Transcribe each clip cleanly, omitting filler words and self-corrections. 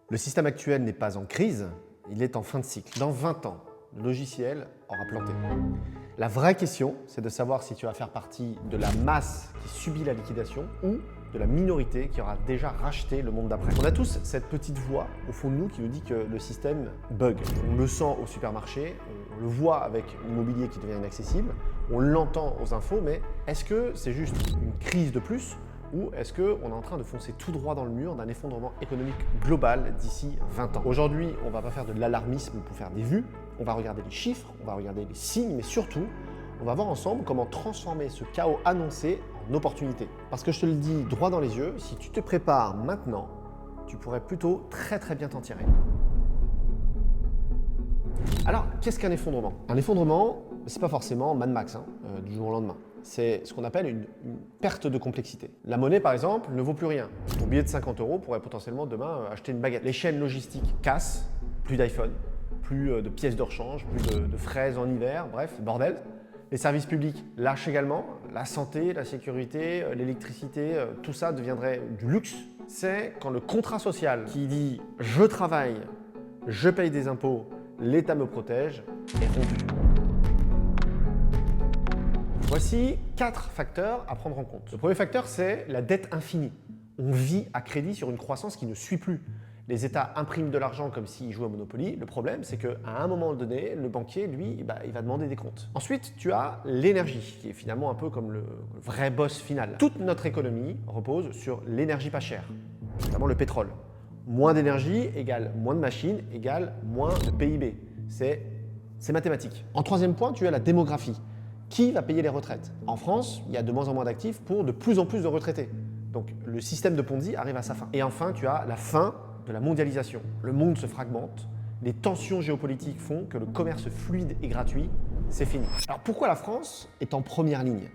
Le système actuel n'est pas en crise, il est en fin de cycle. Dans 20 ans, le logiciel aura planté. La vraie question, c'est de savoir si tu vas faire partie de la masse qui subit la liquidation ou de la minorité qui aura déjà racheté le monde d'après. On a tous cette petite voix au fond de nous qui nous dit que le système bug. On le sent au supermarché, on le voit avec l'immobilier qui devient inaccessible, on l'entend aux infos, mais est-ce que c'est juste une crise de plus ou est-ce qu'on est en train de foncer tout droit dans le mur d'un effondrement économique global d'ici 20 ans? Aujourd'hui, on ne va pas faire de l'alarmisme pour faire des vues, on va regarder les chiffres, on va regarder les signes, mais surtout, on va voir ensemble comment transformer ce chaos annoncé en opportunité. Parce que je te le dis droit dans les yeux, si tu te prépares maintenant, tu pourrais plutôt très bien t'en tirer. Alors, qu'est-ce qu'un effondrement? Un effondrement, c'est pas forcément Mad Max du jour au lendemain. C'est ce qu'on appelle une perte de complexité. La monnaie, par exemple, ne vaut plus rien. Ton billet de 50 € pourrait potentiellement demain acheter une baguette. Les chaînes logistiques cassent, plus d'iPhone, plus de pièces de rechange, plus de fraises en hiver, bref, bordel. Les services publics lâchent également. La santé, la sécurité, l'électricité, tout ça deviendrait du luxe. C'est quand le contrat social qui dit « je travaille, je paye des impôts, l'État me protège » est rompu. Voici 4 facteurs à prendre en compte. Le premier facteur, c'est la dette infinie. On vit à crédit sur une croissance qui ne suit plus. Les États impriment de l'argent comme s'ils jouaient au Monopoly. Le problème, c'est qu'à un moment donné, le banquier, lui, il va demander des comptes. Ensuite, tu as l'énergie, qui est finalement un peu comme le vrai boss final. Toute notre économie repose sur l'énergie pas chère, notamment le pétrole. Moins d'énergie égale moins de machines égale moins de PIB. C'est mathématique. En troisième point, tu as la démographie. Qui va payer les retraites? En France, il y a de moins en moins d'actifs pour de plus en plus de retraités. Donc le système de Ponzi arrive à sa fin. Et enfin, tu as la fin de la mondialisation. Le monde se fragmente, les tensions géopolitiques font que le commerce fluide et gratuit, c'est fini. Alors pourquoi la France est en première ligne?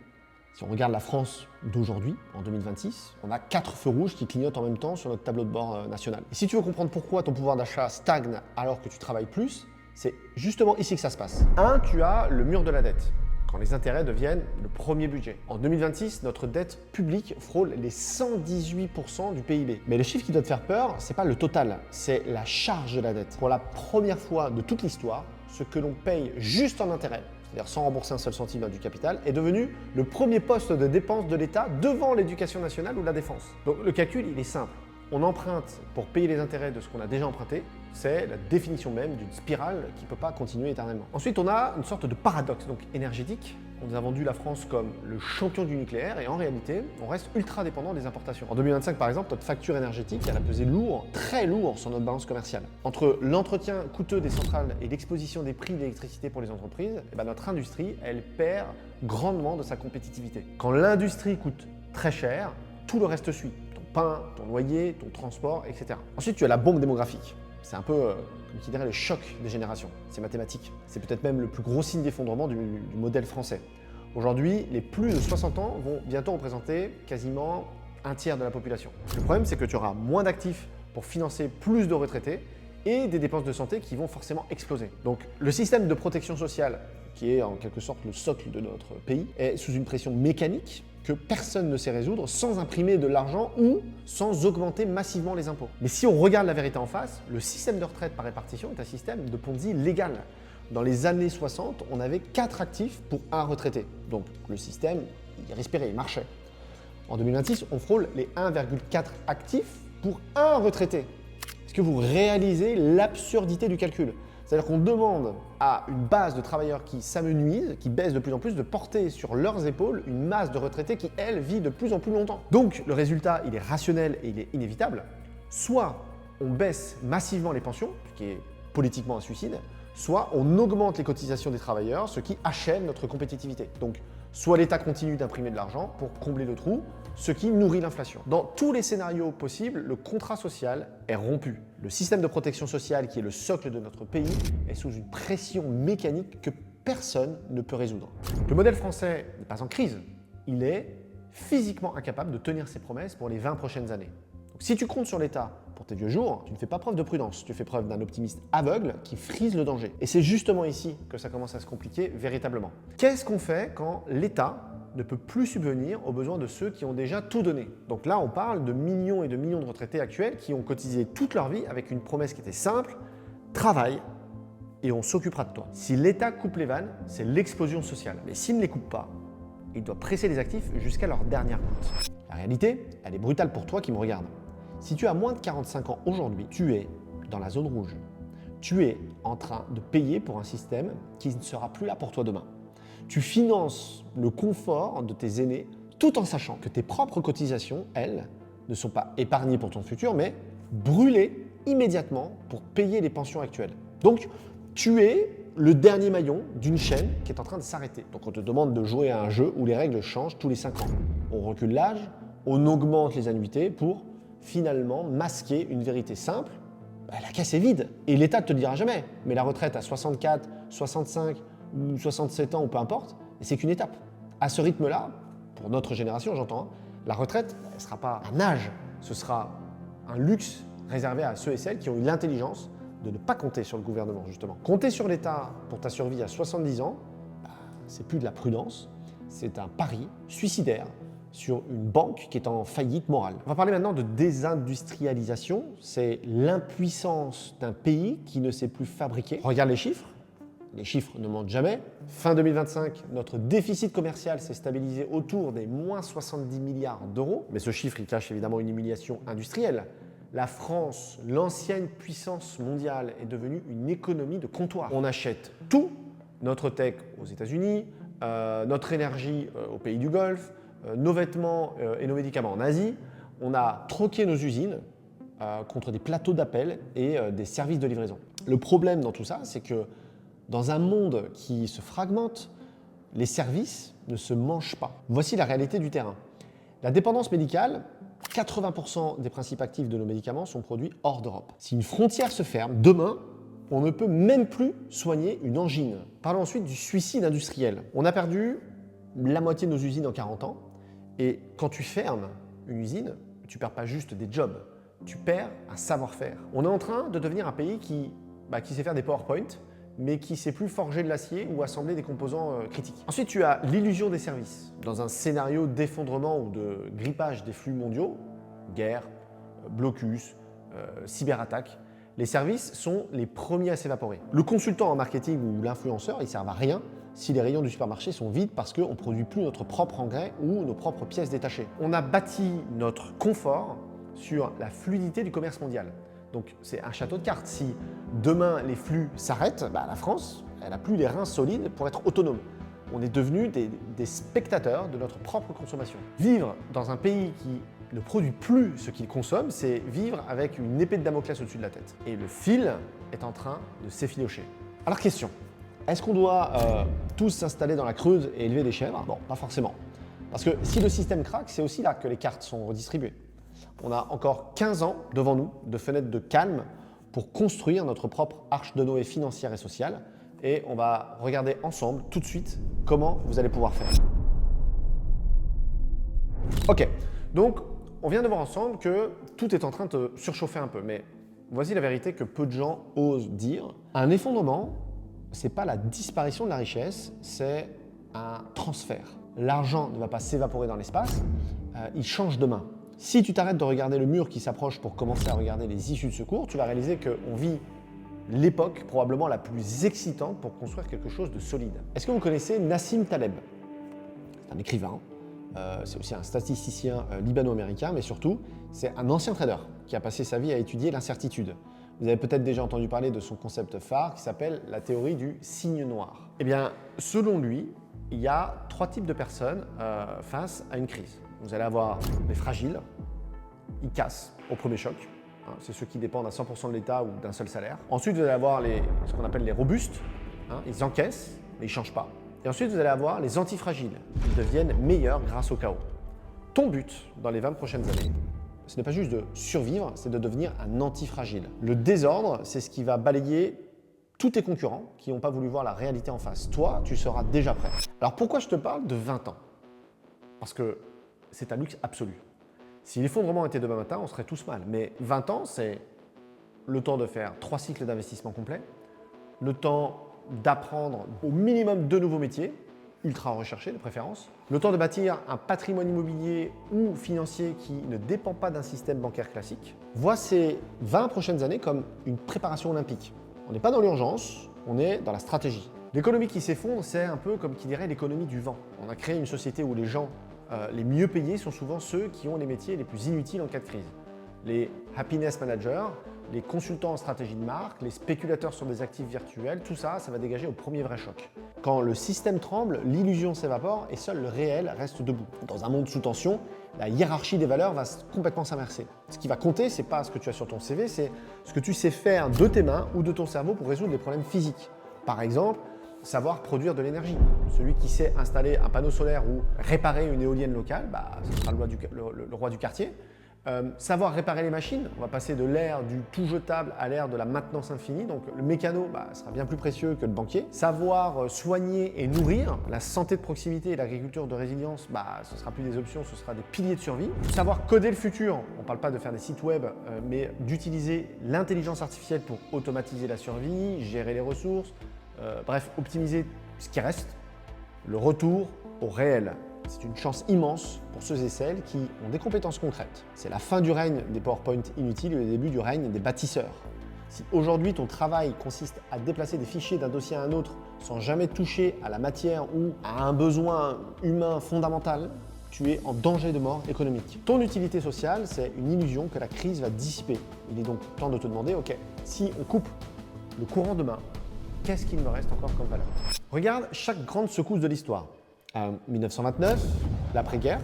Si on regarde la France d'aujourd'hui, en 2026, on a 4 feux rouges qui clignotent en même temps sur notre tableau de bord national. Et si tu veux comprendre pourquoi ton pouvoir d'achat stagne alors que tu travailles plus, c'est justement ici que ça se passe. 1, tu as le mur de la dette, quand les intérêts deviennent le premier budget. En 2026, notre dette publique frôle les 118% du PIB. Mais le chiffre qui doit te faire peur, c'est pas le total, c'est la charge de la dette. Pour la première fois de toute l'histoire, ce que l'on paye juste en intérêt, c'est-à-dire sans rembourser un seul centime du capital, est devenu le premier poste de dépense de l'État devant l'éducation nationale ou la défense. Donc le calcul, il est simple. On emprunte pour payer les intérêts de ce qu'on a déjà emprunté, c'est la définition même d'une spirale qui ne peut pas continuer éternellement. Ensuite, on a une sorte de paradoxe énergétique. On nous a vendu la France comme le champion du nucléaire et en réalité, on reste ultra dépendant des importations. En 2025, par exemple, notre facture énergétique, elle a pesé lourd, très lourd sur notre balance commerciale. Entre l'entretien coûteux des centrales et l'exposition des prix de l'électricité pour les entreprises, notre industrie, elle perd grandement de sa compétitivité. Quand l'industrie coûte très cher, tout le reste suit. Pain, ton loyer, ton transport, etc. Ensuite, tu as la bombe démographique. C'est un peu, comme qui dirait, le choc des générations. C'est mathématique. C'est peut-être même le plus gros signe d'effondrement du modèle français. Aujourd'hui, les plus de 60 ans vont bientôt représenter quasiment un tiers de la population. Le problème, c'est que tu auras moins d'actifs pour financer plus de retraités et des dépenses de santé qui vont forcément exploser. Donc, le système de protection sociale, qui est en quelque sorte le socle de notre pays, est sous une pression mécanique que personne ne sait résoudre sans imprimer de l'argent ou sans augmenter massivement les impôts. Mais si on regarde la vérité en face, le système de retraite par répartition est un système de Ponzi légal. Dans les années 60, on avait 4 actifs pour un retraité. Donc le système, il respirait, il marchait. En 2026, on frôle les 1,4 actifs pour un retraité. Est-ce que vous réalisez l'absurdité du calcul? C'est-à-dire qu'on demande à une base de travailleurs qui s'amenuisent, qui baissent de plus en plus, de porter sur leurs épaules une masse de retraités qui, elle, vit de plus en plus longtemps. Donc, le résultat, il est rationnel et il est inévitable. Soit on baisse massivement les pensions, ce qui est politiquement un suicide, soit on augmente les cotisations des travailleurs, ce qui achève notre compétitivité. Donc, soit l'État continue d'imprimer de l'argent pour combler le trou, ce qui nourrit l'inflation. Dans tous les scénarios possibles, le contrat social est rompu. Le système de protection sociale, qui est le socle de notre pays, est sous une pression mécanique que personne ne peut résoudre. Le modèle français n'est pas en crise, il est physiquement incapable de tenir ses promesses pour les 20 prochaines années. Donc, si tu comptes sur l'État pour tes vieux jours, tu ne fais pas preuve de prudence, tu fais preuve d'un optimiste aveugle qui frise le danger. Et c'est justement ici que ça commence à se compliquer véritablement. Qu'est-ce qu'on fait quand l'État ne peut plus subvenir aux besoins de ceux qui ont déjà tout donné. Donc là, on parle de millions et de millions de retraités actuels qui ont cotisé toute leur vie avec une promesse qui était simple, travaille et on s'occupera de toi. Si l'État coupe les vannes, c'est l'explosion sociale. Mais s'il ne les coupe pas, il doit presser les actifs jusqu'à leur dernière goutte. La réalité, elle est brutale pour toi qui me regarde. Si tu as moins de 45 ans aujourd'hui, tu es dans la zone rouge. Tu es en train de payer pour un système qui ne sera plus là pour toi demain. Tu finances le confort de tes aînés tout en sachant que tes propres cotisations, elles, ne sont pas épargnées pour ton futur, mais brûlées immédiatement pour payer les pensions actuelles. Donc, tu es le dernier maillon d'une chaîne qui est en train de s'arrêter. Donc, on te demande de jouer à un jeu où les règles changent tous les 5 ans. On recule l'âge, on augmente les annuités pour finalement masquer une vérité simple. La caisse est vide et l'État ne te le dira jamais. Mais la retraite à 64, 65 ou 67 ans ou peu importe, c'est qu'une étape. À ce rythme-là, pour notre génération j'entends, la retraite, elle ne sera pas un âge, ce sera un luxe réservé à ceux et celles qui ont eu l'intelligence de ne pas compter sur le gouvernement justement. Compter sur l'État pour ta survie à 70 ans, c'est plus de la prudence, c'est un pari suicidaire sur une banque qui est en faillite morale. On va parler maintenant de désindustrialisation, c'est l'impuissance d'un pays qui ne sait plus fabriquer. Regarde les chiffres ne mentent jamais. Fin 2025, notre déficit commercial s'est stabilisé autour des moins 70 milliards d'euros, mais ce chiffre il cache évidemment une humiliation industrielle. La France, l'ancienne puissance mondiale, est devenue une économie de comptoir. On achète tout, notre tech aux États-Unis, notre énergie aux pays du Golfe, nos vêtements et nos médicaments en Asie. On a troqué nos usines contre des plateaux d'appel et des services de livraison. Le problème dans tout ça, c'est que dans un monde qui se fragmente, les services ne se mangent pas. Voici la réalité du terrain. La dépendance médicale, 80% des principes actifs de nos médicaments sont produits hors d'Europe. Si une frontière se ferme, demain, on ne peut même plus soigner une angine. Parlons ensuite du suicide industriel. On a perdu la moitié de nos usines en 40 ans. Et quand tu fermes une usine, tu ne perds pas juste des jobs, tu perds un savoir-faire. On est en train de devenir un pays qui sait faire des PowerPoint, mais qui ne sait plus forger de l'acier ou assembler des composants critiques. Ensuite, tu as l'illusion des services. Dans un scénario d'effondrement ou de grippage des flux mondiaux, guerre, blocus, cyberattaque, les services sont les premiers à s'évaporer. Le consultant en marketing ou l'influenceur, ils ne servent à rien si les rayons du supermarché sont vides parce qu'on ne produit plus notre propre engrais ou nos propres pièces détachées. On a bâti notre confort sur la fluidité du commerce mondial. Donc c'est un château de cartes. Si demain les flux s'arrêtent, la France, elle n'a plus les reins solides pour être autonome. On est devenus des spectateurs de notre propre consommation. Vivre dans un pays qui ne produit plus ce qu'il consomme, c'est vivre avec une épée de Damoclès au-dessus de la tête. Et le fil est en train de s'effilocher. Alors question, est-ce qu'on doit tous s'installer dans la Creuse et élever des chèvres? Bon, pas forcément. Parce que si le système craque, c'est aussi là que les cartes sont redistribuées. On a encore 15 ans devant nous de fenêtres de calme pour construire notre propre arche de Noé financière et sociale. Et on va regarder ensemble tout de suite comment vous allez pouvoir faire. Ok, donc on vient de voir ensemble que tout est en train de surchauffer un peu. Mais voici la vérité que peu de gens osent dire. Un effondrement, ce n'est pas la disparition de la richesse, c'est un transfert. L'argent ne va pas s'évaporer dans l'espace, il change de main. Si tu t'arrêtes de regarder le mur qui s'approche pour commencer à regarder les issues de secours, tu vas réaliser qu'on vit l'époque probablement la plus excitante pour construire quelque chose de solide. Est-ce que vous connaissez Nassim Taleb? C'est un écrivain, c'est aussi un statisticien libano-américain, mais surtout, c'est un ancien trader qui a passé sa vie à étudier l'incertitude. Vous avez peut-être déjà entendu parler de son concept phare qui s'appelle la théorie du cygne noir. Eh bien, selon lui, il y a 3 types de personnes face à une crise. Vous allez avoir les fragiles, ils cassent au premier choc. C'est ceux qui dépendent à 100% de l'État ou d'un seul salaire. Ensuite, vous allez avoir ce qu'on appelle les robustes. Ils encaissent, mais ils ne changent pas. Et ensuite, vous allez avoir les antifragiles. Ils deviennent meilleurs grâce au chaos. Ton but dans les 20 prochaines années, ce n'est pas juste de survivre, c'est de devenir un antifragile. Le désordre, c'est ce qui va balayer tous tes concurrents qui n'ont pas voulu voir la réalité en face. Toi, tu seras déjà prêt. Alors pourquoi je te parle de 20 ans? Parce que c'est un luxe absolu. Si l'effondrement était demain matin, on serait tous mal. Mais 20 ans, c'est le temps de faire 3 cycles d'investissement complets, le temps d'apprendre au minimum 2 nouveaux métiers, ultra recherché de préférence. Le temps de bâtir un patrimoine immobilier ou financier qui ne dépend pas d'un système bancaire classique. Vois ces 20 prochaines années comme une préparation olympique. On n'est pas dans l'urgence, on est dans la stratégie. L'économie qui s'effondre, c'est un peu comme qui dirait l'économie du vent. On a créé une société où les gens les mieux payés sont souvent ceux qui ont les métiers les plus inutiles en cas de crise. Les happiness managers, les consultants en stratégie de marque, les spéculateurs sur des actifs virtuels, tout ça, ça va dégager au premier vrai choc. Quand le système tremble, l'illusion s'évapore et seul le réel reste debout. Dans un monde sous tension, la hiérarchie des valeurs va complètement s'inverser. Ce qui va compter, c'est pas ce que tu as sur ton CV, c'est ce que tu sais faire de tes mains ou de ton cerveau pour résoudre les problèmes physiques. Par exemple, savoir produire de l'énergie. Celui qui sait installer un panneau solaire ou réparer une éolienne locale, ce sera le roi du quartier. Savoir réparer les machines, on va passer de l'ère du tout jetable à l'ère de la maintenance infinie, donc le mécano sera bien plus précieux que le banquier. Savoir soigner et nourrir, la santé de proximité et l'agriculture de résilience, ce ne sera plus des options, ce sera des piliers de survie. Savoir coder le futur, on ne parle pas de faire des sites web, mais d'utiliser l'intelligence artificielle pour automatiser la survie, gérer les ressources, bref, optimiser ce qui reste, le retour au réel. C'est une chance immense pour ceux et celles qui ont des compétences concrètes. C'est la fin du règne des PowerPoint inutiles et le début du règne des bâtisseurs. Si aujourd'hui ton travail consiste à déplacer des fichiers d'un dossier à un autre sans jamais toucher à la matière ou à un besoin humain fondamental, tu es en danger de mort économique. Ton utilité sociale, c'est une illusion que la crise va dissiper. Il est donc temps de te demander, ok, si on coupe le courant demain, qu'est-ce qu'il me reste encore comme valeur? Regarde chaque grande secousse de l'histoire. 1929, l'après-guerre,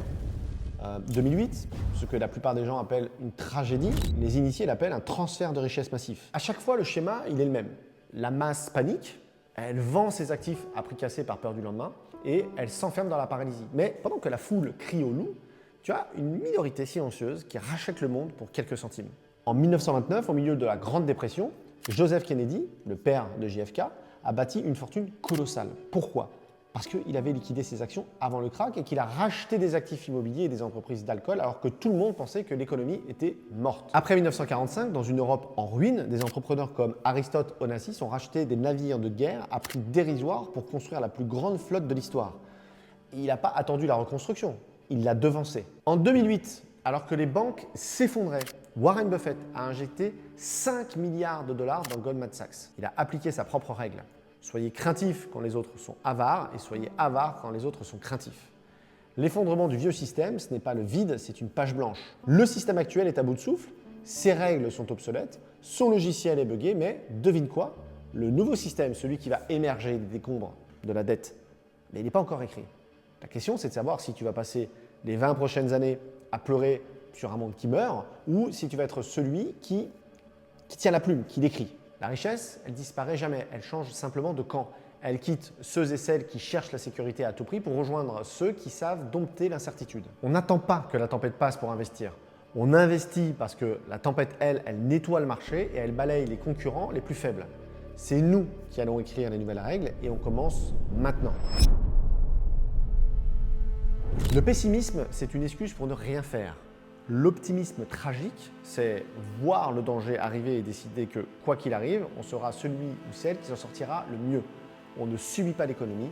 2008, ce que la plupart des gens appellent une tragédie, les initiés l'appellent un transfert de richesse massif. À chaque fois, le schéma, il est le même. La masse panique, elle vend ses actifs à prix cassé par peur du lendemain et elle s'enferme dans la paralysie. Mais pendant que la foule crie au loup, tu as une minorité silencieuse qui rachète le monde pour quelques centimes. En 1929, au milieu de la Grande Dépression, Joseph Kennedy, le père de JFK, a bâti une fortune colossale. Pourquoi ? Parce qu'il avait liquidé ses actions avant le krach et qu'il a racheté des actifs immobiliers et des entreprises d'alcool alors que tout le monde pensait que l'économie était morte. Après 1945, dans une Europe en ruine, des entrepreneurs comme Aristote Onassis ont racheté des navires de guerre à prix dérisoire pour construire la plus grande flotte de l'histoire. Il n'a pas attendu la reconstruction, il l'a devancée. En 2008, alors que les banques s'effondraient, Warren Buffett a injecté 5 milliards de dollars dans Goldman Sachs. Il a appliqué sa propre règle. Soyez craintifs quand les autres sont avares et soyez avares quand les autres sont craintifs. L'effondrement du vieux système, ce n'est pas le vide, c'est une page blanche. Le système actuel est à bout de souffle, ses règles sont obsolètes, son logiciel est buggé, mais devine quoi? Le nouveau système, celui qui va émerger des décombres de la dette, mais il n'est pas encore écrit. La question, c'est de savoir si tu vas passer les 20 prochaines années à pleurer sur un monde qui meurt ou si tu vas être celui qui tient la plume, qui l'écrit. La richesse, elle disparaît jamais, elle change simplement de camp. Elle quitte ceux et celles qui cherchent la sécurité à tout prix pour rejoindre ceux qui savent dompter l'incertitude. On n'attend pas que la tempête passe pour investir. On investit parce que la tempête, elle nettoie le marché et elle balaye les concurrents les plus faibles. C'est nous qui allons écrire les nouvelles règles et on commence maintenant. Le pessimisme, c'est une excuse pour ne rien faire. L'optimisme tragique, c'est voir le danger arriver et décider que, quoi qu'il arrive, on sera celui ou celle qui s'en sortira le mieux. On ne subit pas l'économie,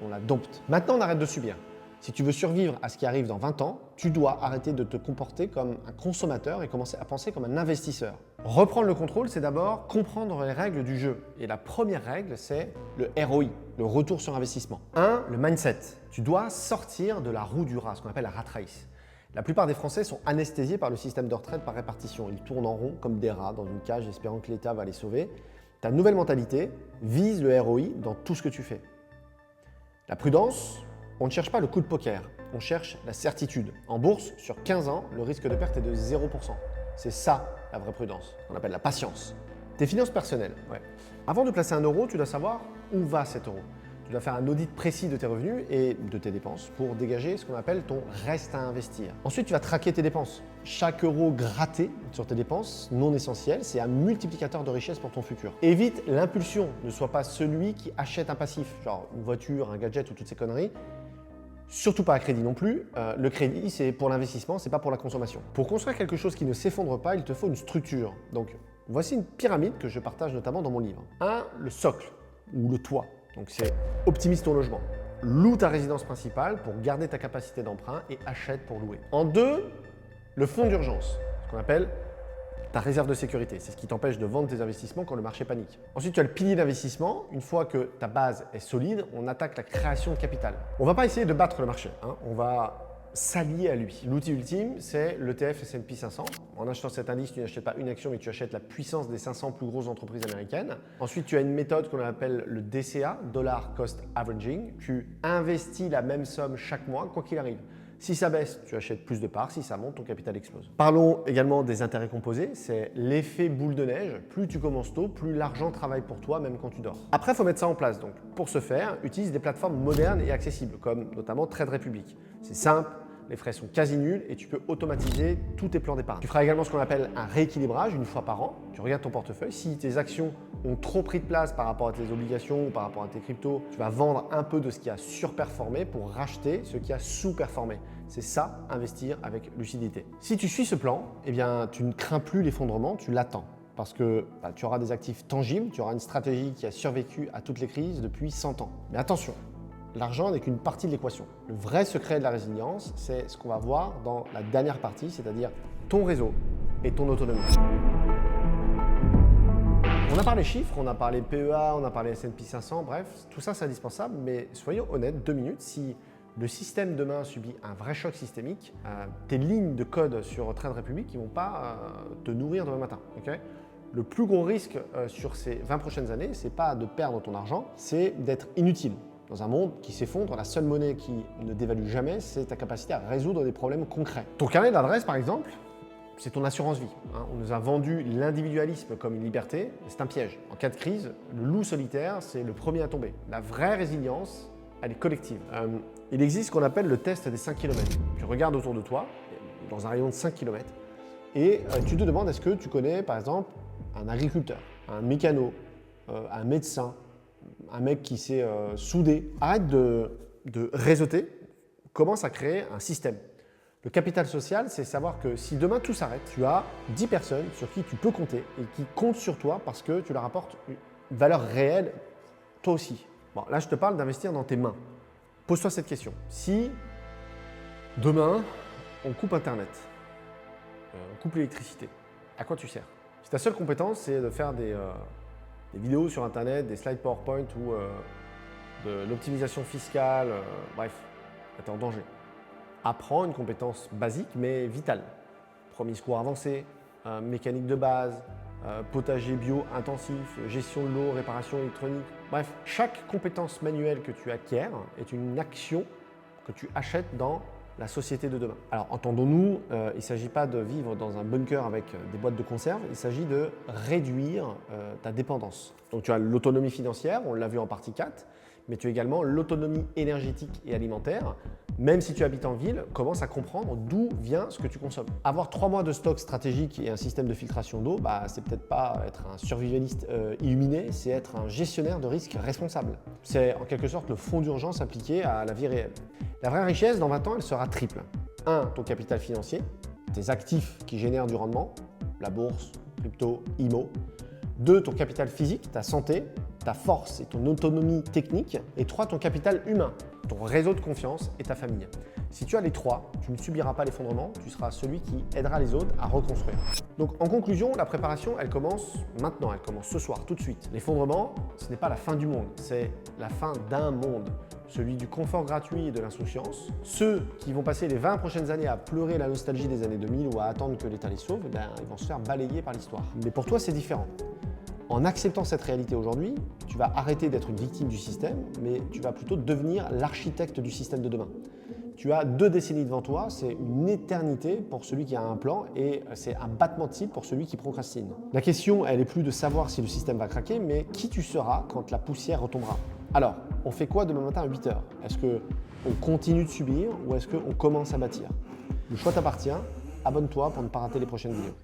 on la dompte. Maintenant, on arrête de subir. Si tu veux survivre à ce qui arrive dans 20 ans, tu dois arrêter de te comporter comme un consommateur et commencer à penser comme un investisseur. Reprendre le contrôle, c'est d'abord comprendre les règles du jeu. Et la première règle, c'est le ROI, le retour sur investissement. 1. Le mindset. Tu dois sortir de la roue du rat, ce qu'on appelle la rat race. La plupart des Français sont anesthésiés par le système de retraite par répartition. Ils tournent en rond comme des rats dans une cage espérant que l'État va les sauver. Ta nouvelle mentalité vise le ROI dans tout ce que tu fais. La prudence, on ne cherche pas le coup de poker, on cherche la certitude. En bourse, sur 15 ans, le risque de perte est de 0%. C'est ça la vraie prudence, on appelle la patience. Tes finances personnelles, Avant de placer un euro, tu dois savoir où va cet euro. Tu dois faire un audit précis de tes revenus et de tes dépenses pour dégager ce qu'on appelle ton reste à investir. Ensuite, tu vas traquer tes dépenses. Chaque euro gratté sur tes dépenses non essentielles, c'est un multiplicateur de richesse pour ton futur. Évite l'impulsion, ne sois pas celui qui achète un passif, genre une voiture, un gadget ou toutes ces conneries. Surtout pas à crédit non plus. Le crédit, c'est pour l'investissement, c'est pas pour la consommation. Pour construire quelque chose qui ne s'effondre pas, il te faut une structure. Donc, voici une pyramide que je partage notamment dans mon livre. 1. Le socle ou le toit. Donc c'est optimise ton logement. loue ta résidence principale pour garder ta capacité d'emprunt et achète pour louer. En 2, le fonds d'urgence, ce qu'on appelle ta réserve de sécurité. C'est ce qui t'empêche de vendre tes investissements quand le marché panique. Ensuite, tu as le pilier d'investissement. Une fois que ta base est solide, on attaque la création de capital. On ne va pas essayer de battre le marché, hein. On va s'allier à lui. L'outil ultime, c'est l'ETF S&P 500. En achetant cet indice, tu n'achètes pas une action, mais tu achètes la puissance des 500 plus grosses entreprises américaines. Ensuite, tu as une méthode qu'on appelle le DCA, Dollar Cost Averaging. Tu investis la même somme chaque mois, quoi qu'il arrive. Si ça baisse, tu achètes plus de parts. Si ça monte, ton capital explose. Parlons également des intérêts composés. C'est l'effet boule de neige. Plus tu commences tôt, plus l'argent travaille pour toi, même quand tu dors. Après, il faut mettre ça en place. Donc, pour ce faire, utilise des plateformes modernes et accessibles, comme notamment Trade Republic. C'est simple, les frais sont quasi nuls et tu peux automatiser tous tes plans d'épargne. Tu feras également ce qu'on appelle un rééquilibrage une fois par an. Tu regardes ton portefeuille. Si tes actions ont trop pris de place par rapport à tes obligations ou par rapport à tes cryptos, tu vas vendre un peu de ce qui a surperformé pour racheter ce qui a sous-performé. C'est ça, investir avec lucidité. Si tu suis ce plan, eh bien, tu ne crains plus l'effondrement, tu l'attends. Parce que tu auras des actifs tangibles, tu auras une stratégie qui a survécu à toutes les crises depuis 100 ans. Mais attention, l'argent n'est qu'une partie de l'équation. Le vrai secret de la résilience, c'est ce qu'on va voir dans la dernière partie, c'est-à-dire ton réseau et ton autonomie. On a parlé chiffres, on a parlé PEA, on a parlé S&P 500, bref, tout ça c'est indispensable, mais soyons honnêtes, 2 minutes, si le système demain subit un vrai choc systémique, tes lignes de code sur Trade Republic ne vont pas te nourrir demain matin. Okay. Le plus gros risque sur ces 20 prochaines années, ce n'est pas de perdre ton argent, c'est d'être inutile. Dans un monde qui s'effondre, la seule monnaie qui ne dévalue jamais, c'est ta capacité à résoudre des problèmes concrets. Ton carnet d'adresse, par exemple, c'est ton assurance vie. On nous a vendu l'individualisme comme une liberté, c'est un piège. En cas de crise, le loup solitaire, c'est le premier à tomber. La vraie résilience, elle est collective. Il existe ce qu'on appelle le test des 5 km. Tu regardes autour de toi, dans un rayon de 5 km, et tu te demandes est-ce que tu connais, par exemple, un agriculteur, un mécano, un médecin, un mec qui s'est soudé. Arrête de réseauter, commence à créer un système. Le capital social, c'est savoir que si demain tout s'arrête, tu as 10 personnes sur qui tu peux compter et qui comptent sur toi parce que tu leur apportes une valeur réelle, toi aussi. Bon, là, je te parle d'investir dans tes mains. Pose-toi cette question. Si demain, on coupe Internet, on coupe l'électricité, à quoi tu sers? Si ta seule compétence, c'est de faire des vidéos sur Internet, des slides PowerPoint ou de l'optimisation fiscale, bref, tu es en danger. Apprends une compétence basique mais vitale. Premier secours avancé, mécanique de base, potager bio intensif, gestion de l'eau, réparation électronique. Bref, chaque compétence manuelle que tu acquiers est une action que tu achètes dans la société de demain. Alors entendons-nous, il ne s'agit pas de vivre dans un bunker avec des boîtes de conserve, il s'agit de réduire ta dépendance. Donc tu as l'autonomie financière, on l'a vu en partie 4, mais tu as également l'autonomie énergétique et alimentaire. Même si tu habites en ville, commence à comprendre d'où vient ce que tu consommes. Avoir 3 mois de stock stratégique et un système de filtration d'eau, c'est peut-être pas être un survivaliste illuminé, c'est être un gestionnaire de risque responsable. C'est en quelque sorte le fonds d'urgence appliqué à la vie réelle. La vraie richesse, dans 20 ans, elle sera triple. 1, ton capital financier, tes actifs qui génèrent du rendement, la bourse, crypto, IMO. 2, ton capital physique, ta santé, ta force et ton autonomie technique. Et 3, ton capital humain, ton réseau de confiance et ta famille. Si tu as les 3, tu ne subiras pas l'effondrement, tu seras celui qui aidera les autres à reconstruire. Donc en conclusion, la préparation, elle commence maintenant, elle commence ce soir, tout de suite. L'effondrement, ce n'est pas la fin du monde, c'est la fin d'un monde. Celui du confort gratuit et de l'insouciance. Ceux qui vont passer les 20 prochaines années à pleurer la nostalgie des années 2000 ou à attendre que l'État les sauve, ils vont se faire balayer par l'histoire. Mais pour toi, c'est différent. En acceptant cette réalité aujourd'hui, tu vas arrêter d'être une victime du système, mais tu vas plutôt devenir l'architecte du système de demain. Tu as 2 décennies devant toi, c'est une éternité pour celui qui a un plan et c'est un battement de cils pour celui qui procrastine. La question, elle est plus de savoir si le système va craquer, mais qui tu seras quand la poussière retombera. Alors, on fait quoi demain matin à 8 h? Est-ce qu'on continue de subir ou est-ce qu'on commence à bâtir? Le choix t'appartient, abonne-toi pour ne pas rater les prochaines vidéos.